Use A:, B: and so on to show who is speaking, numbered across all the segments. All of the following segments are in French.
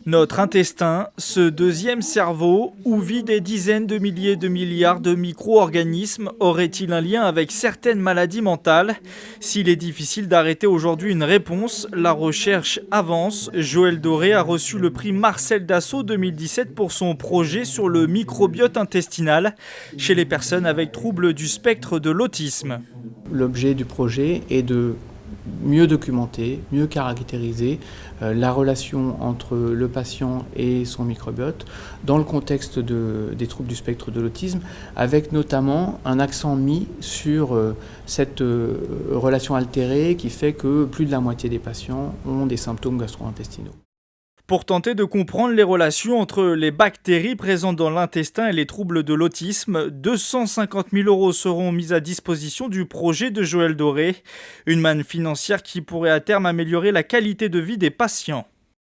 A: Notre intestin, ce deuxième cerveau, où vit des dizaines de milliers de milliards de micro-organismes, aurait-il un lien avec certaines maladies mentales? S'il est difficile d'arrêter aujourd'hui une réponse, la recherche avance. Joël Doré a reçu le prix Marcel Dassault 2017 pour son projet sur le microbiote intestinal chez les personnes avec troubles du spectre de l'autisme.
B: L'objet du projet est de mieux documenter, mieux caractériser la relation entre le patient et son microbiote dans le contexte des troubles du spectre de l'autisme, avec notamment un accent mis sur cette relation altérée qui fait que plus de la moitié des patients ont des symptômes gastro-intestinaux.
A: Pour tenter de comprendre les relations entre les bactéries présentes dans l'intestin et les troubles de l'autisme, 250 000 € seront mis à disposition du projet de Joël Doré, une manne financière qui pourrait à terme améliorer la qualité de vie des patients.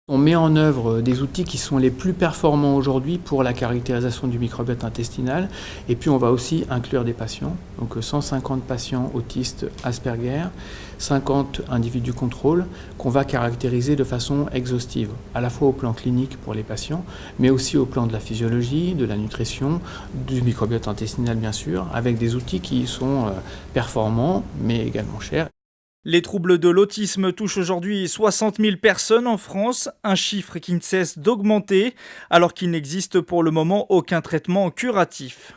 B: On met en œuvre des outils qui sont les plus performants aujourd'hui pour la caractérisation du microbiote intestinal. Et puis on va aussi inclure des patients, donc 150 patients autistes Asperger, 50 individus contrôle qu'on va caractériser de façon exhaustive, à la fois au plan clinique pour les patients, mais aussi au plan de la physiologie, de la nutrition, du microbiote intestinal bien sûr, avec des outils qui sont performants mais également chers.
A: Les troubles de l'autisme touchent aujourd'hui 60 000 personnes en France, un chiffre qui ne cesse d'augmenter alors qu'il n'existe pour le moment aucun traitement curatif.